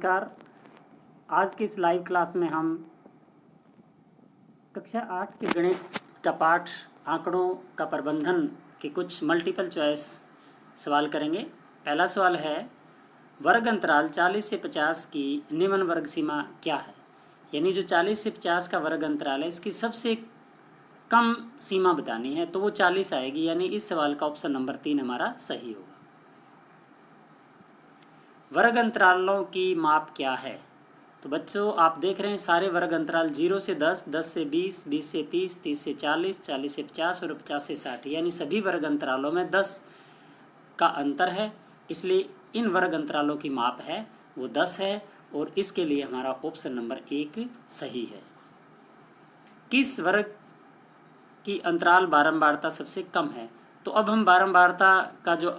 नमस्कार। आज की इस लाइव क्लास में हम कक्षा 8 के गणित का पाठ आंकड़ों का प्रबंधन के कुछ मल्टीपल चॉइस सवाल करेंगे। पहला सवाल है, वर्ग अंतराल 40 से 50 की निम्न वर्ग सीमा क्या है। यानी जो 40 से 50 का वर्ग अंतराल है, इसकी सबसे कम सीमा बतानी है तो वो 40 आएगी। यानी इस सवाल का ऑप्शन नंबर 3 हमारा सही होगा। वर्ग अंतरालों की माप क्या है। तो बच्चों आप देख रहे हैं सारे वर्ग अंतराल 0 से 10, 10 से 20, 20 से 30, 30 से 40, 40 से 50 और 50 से 60, यानी सभी वर्ग अंतरालों में 10 का अंतर है। इसलिए इन वर्ग अंतरालों की माप है वो 10 है और इसके लिए हमारा ऑप्शन नंबर 1 सही है। किस वर्ग की अंतराल बारंबारता सबसे कम है। तो अब हम बारंबारता का जो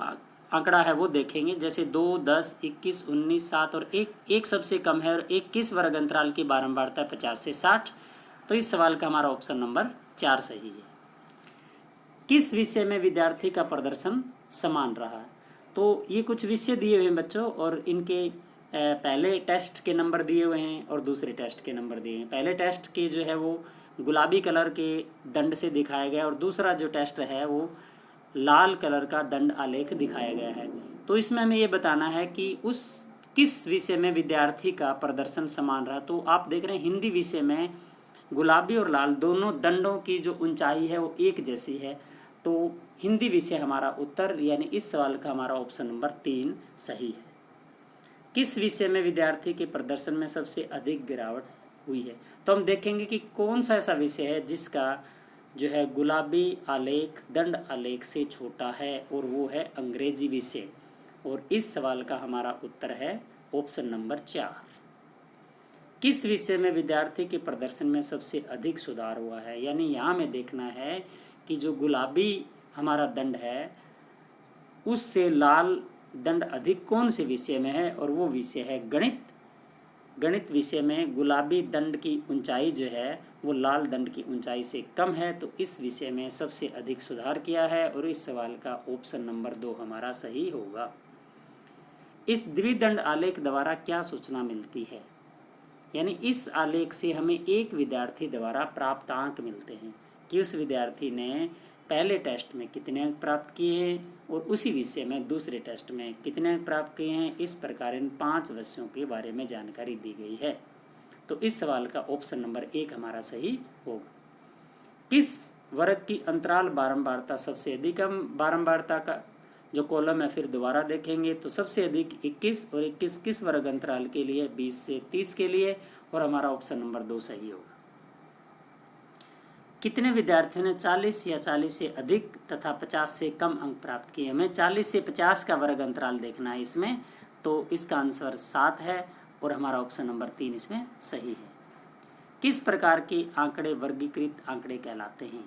आंकड़ा है वो देखेंगे। जैसे 2, 10, 21, 19, 7 और एक सबसे कम है और एक किस वर्ग अंतराल की बारंबारता 50 से 60। तो इस सवाल का हमारा ऑप्शन नंबर 4 सही है। किस विषय में विद्यार्थी का प्रदर्शन समान रहा। तो ये कुछ विषय दिए हुए हैं बच्चों और इनके पहले टेस्ट के नंबर दिए हुए हैं और दूसरे टेस्ट के नंबर दिए हैं। पहले टेस्ट के जो है वो गुलाबी कलर के दंड से दिखाया गया और दूसरा जो टेस्ट है वो लाल कलर का दंड आलेख दिखाया गया है। तो इसमें हमें ये बताना है कि उस किस विषय में विद्यार्थी का प्रदर्शन समान रहा। तो आप देख रहे हैं हिंदी विषय में गुलाबी और लाल दोनों दंडों की जो ऊंचाई है वो एक जैसी है। तो हिंदी विषय हमारा उत्तर यानी इस सवाल का हमारा ऑप्शन नंबर 3 सही है। किस विषय में विद्यार्थी के प्रदर्शन में सबसे अधिक गिरावट हुई है। तो हम देखेंगे कि कौन सा ऐसा विषय है जिसका जो है गुलाबी आलेख दंड आलेख से छोटा है और वो है अंग्रेजी विषय। और इस सवाल का हमारा उत्तर है ऑप्शन नंबर 4। किस विषय में विद्यार्थी के प्रदर्शन में सबसे अधिक सुधार हुआ है। यानी यहाँ में देखना है कि जो गुलाबी हमारा दंड है उससे लाल दंड अधिक कौन से विषय में है और वो विषय है गणित। गणित विषय में गुलाबी दंड की ऊंचाई जो है वो लाल दंड की ऊंचाई से कम है। तो इस विषय में सबसे अधिक सुधार किया है और इस सवाल का ऑप्शन नंबर 2 हमारा सही होगा। इस द्विदंड आलेख द्वारा क्या सूचना मिलती है। यानी इस आलेख से हमें एक विद्यार्थी द्वारा प्राप्त अंक मिलते हैं कि उस विद्यार्थी ने पहले टेस्ट में कितने अंक प्राप्त किए हैं और उसी विषय में दूसरे टेस्ट में कितने अंक प्राप्त किए हैं। इस प्रकार इन 5 विषयों के बारे में जानकारी दी गई है। तो इस सवाल का ऑप्शन नंबर 1 हमारा सही होगा। किस वर्ग की अंतराल बारंबारता सबसे अधिक। हम बारंबारता का जो कॉलम है फिर दोबारा देखेंगे तो सबसे अधिक 21 और 21 किस वर्ग अंतराल के लिए 20 से 30 के लिए और हमारा ऑप्शन नंबर 2 सही होगा। कितने विद्यार्थियों ने 40 या 40 से अधिक तथा 50 से कम अंक प्राप्त किए। हमें 40 से 50 का वर्ग अंतराल देखना है इसमें। तो इसका आंसर 7 है और हमारा ऑप्शन नंबर 3 इसमें सही है। किस प्रकार के आंकड़े वर्गीकृत आंकड़े कहलाते हैं।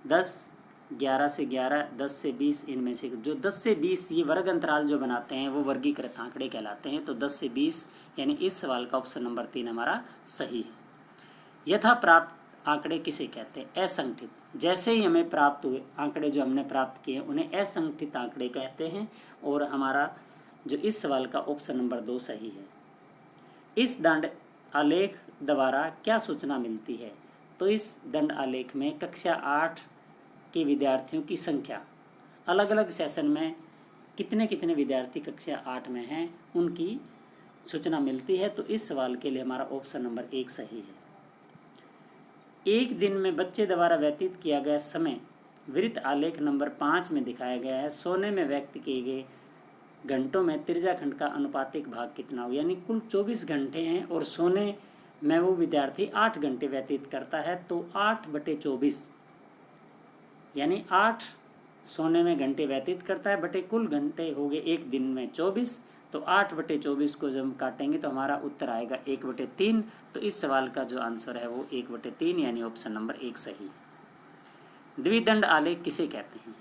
10, 11 से 11, 10 से 20 इनमें से जो 10 से 20 ये वर्ग अंतराल जो बनाते हैं वो वर्गीकृत आंकड़े कहलाते हैं। तो 10 से 20 यानी इस सवाल का ऑप्शन नंबर 3 हमारा सही है। यथा प्राप्त आंकड़े किसे कहते हैं। असंगठित। जैसे ही हमें प्राप्त हुए आंकड़े जो हमने प्राप्त किए उन्हें असंगठित आंकड़े कहते हैं और हमारा जो इस सवाल का ऑप्शन नंबर 2 सही है। इस दंड आलेख द्वारा क्या सूचना मिलती है। तो इस दंड आलेख में कक्षा 8 के विद्यार्थियों की संख्या अलग अलग सेशन में कितने कितने विद्यार्थी कक्षा 8 में हैं उनकी सूचना मिलती है। तो इस सवाल के लिए हमारा ऑप्शन नंबर 1 सही है। एक दिन में बच्चे द्वारा व्यतीत किया गया समय वृत्त आलेख नंबर 5 में दिखाया गया है। सोने में व्यक्त किए गए घंटों में त्रिज्याखंड का अनुपातिक भाग कितना हो। यानी कुल 24 घंटे हैं और सोने में वो विद्यार्थी 8 घंटे व्यतीत करता है। तो 8/24 यानी 8 सोने में घंटे व्यतीत करता है बटे कुल घंटे हो गए एक दिन में 24। तो 8/24 को जब काटेंगे तो हमारा उत्तर आएगा 1/3। तो इस सवाल का जो आंसर है वो 1/3 यानी ऑप्शन नंबर 1 सही है। द्विदंड आलेख किसे कहते हैं।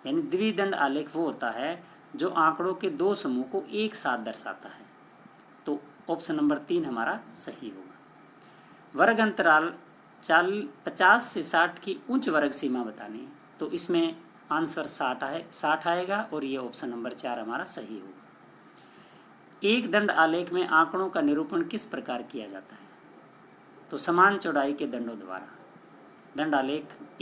यानी द्विदंड आलेख वो होता है जो आंकड़ों के 2 समूह को एक साथ दर्शाता है। तो ऑप्शन नंबर 3 हमारा सही होगा। वर्ग अंतराल 50 से 60 की उच्च वर्ग सीमा बतानी है। तो इसमें आंसर 60 आएगा और ये ऑप्शन नंबर 4 हमारा सही होगा। एक दंड आलेख में आंकड़ों का निरूपण किस प्रकार किया जाता है? तो समान चौड़ाई के दंडों द्वारा।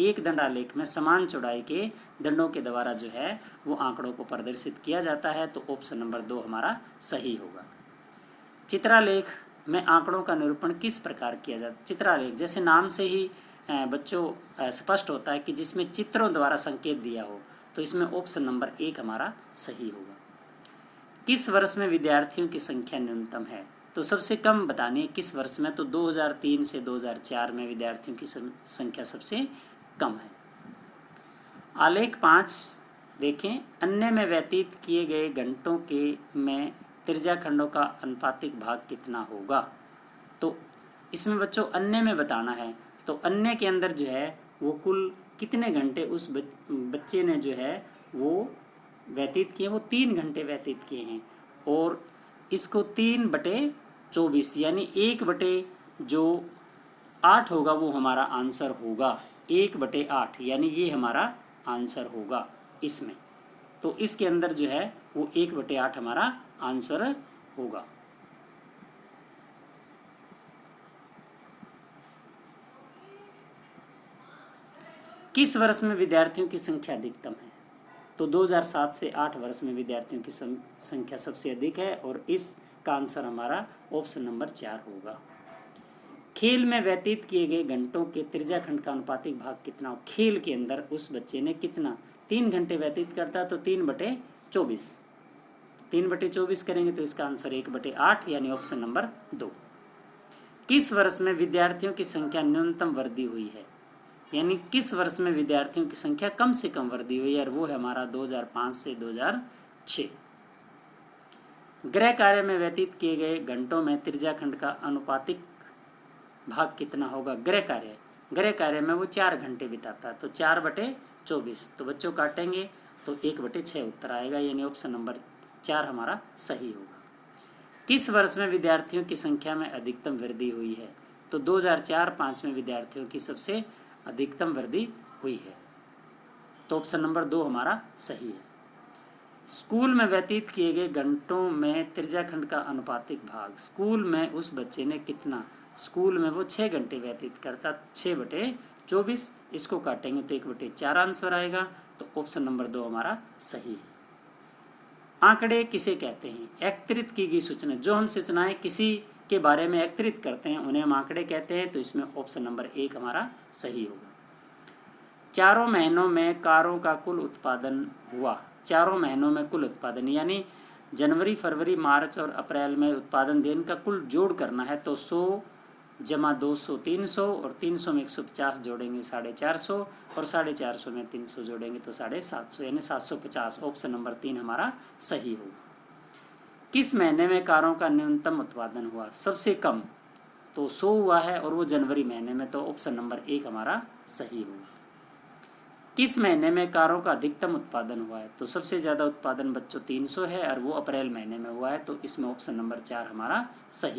एक दंड आलेख में समान चौड़ाई के दंडों के द्वारा जो है वो आंकड़ों को प्रदर्शित किया जाता है, तो ऑप्शन नंबर 2 हमारा सही होगा। चित्रालेख में आंकड़ों का निरूपण किस प्रकार किया जाता है? चित्रालेख जैसे नाम से ही बच्चों स्पष्ट होता है कि जिसमें चित्रों द्वारा संकेत दिया हो, तो इसमें ऑप्शन नंबर 1 हमारा सही होगा। किस वर्ष में विद्यार्थियों की संख्या न्यूनतम है? तो सबसे कम बतानी है किस वर्ष में, तो 2003 से 2004 में विद्यार्थियों की संख्या सबसे कम है। आलेख 5 देखें, अन्य में व्यतीत किए गए घंटों के में त्रिज्याखंडों का अनुपातिक भाग कितना होगा? तो इसमें बच्चों अन्य में बताना है, तो अन्य के अंदर जो है वो कुल कितने घंटे उस बच्चे ने जो है वो व्यतीत किए, वो 3 घंटे व्यतीत किए हैं, और इसको 3/24 यानी 1/8 होगा, वो हमारा आंसर होगा। 1/8 यानी ये हमारा आंसर होगा इसमें, तो इसके अंदर जो है वो 1/8 हमारा आंसर होगा। किस वर्ष में विद्यार्थियों की संख्या अधिकतम है? तो 2007 से 8 वर्ष में विद्यार्थियों की संख्या सबसे अधिक है, और इसका आंसर हमारा ऑप्शन नंबर 4 होगा। खेल में व्यतीत किए गए घंटों के त्रिज्याखंड का अनुपातिक भाग कितना हो? खेल के अंदर उस बच्चे ने कितना 3 घंटे व्यतीत करता, तो 3/24 3/24 करेंगे तो इसका आंसर 1/8 यानी ऑप्शन नंबर 2। किस वर्ष में विद्यार्थियों की संख्या न्यूनतम वृद्धि हुई है? यानी किस वर्ष में विद्यार्थियों की संख्या कम से कम वृद्धि हुई है, और वो है हमारा 2005 से 2006। गृह कार्य में व्यतीत किए गए घंटों में त्रिज्याखंड का अनुपातिक भाग कितना होगा? गृह कार्य में वो 4 घंटे बिताता है, तो 4/24, तो बच्चों काटेंगे तो 1/6 उत्तर आएगा, यानी ऑप्शन नंबर 4 हमारा सही होगा। किस वर्ष में विद्यार्थियों की संख्या में अधिकतम वृद्धि हुई है? तो 2004-05 में विद्यार्थियों की सबसे अधिकतम वृद्धि हुई है, तो ऑप्शन नंबर 2 हमारा सही है। स्कूल में व्यतीत किए गए घंटों में त्रिज्याखंड का अनुपातिक भाग, स्कूल में उस बच्चे ने कितना, स्कूल में वो 6 घंटे व्यतीत करता, 6/24, इसको काटेंगे तो 1/4 आंसर आएगा, तो ऑप्शन नंबर 2 हमारा सही है। आंकड़े किसे कहते हैं? एकत्रित की गई सूचना, जो हम सूचनाएं किसी के बारे में एकत्रित करते हैं उन्हें हम आंकड़े कहते हैं, तो इसमें ऑप्शन नंबर 1 हमारा सही होगा। चारों महीनों में कारों का कुल उत्पादन हुआ, चारों महीनों में कुल उत्पादन यानी जनवरी, फरवरी, मार्च और अप्रैल में उत्पादन दिन का कुल जोड़ करना है, तो 100 + 200 300, और 300 में 150 जोड़ेंगे 450, और 450 में 300 जोड़ेंगे तो 750, यानी 750, ऑप्शन नंबर 3 हमारा सही होगा। किस महीने में कारों का न्यूनतम उत्पादन हुआ? सबसे कम, तो 100 हुआ है, और वो जनवरी महीने में, तो ऑप्शन नंबर 1 हमारा सही होगा। किस महीने में कारों का अधिकतम उत्पादन हुआ है? तो सबसे ज़्यादा उत्पादन बच्चों 300 है, और वो अप्रैल महीने में हुआ है, तो इसमें ऑप्शन नंबर 4 हमारा सही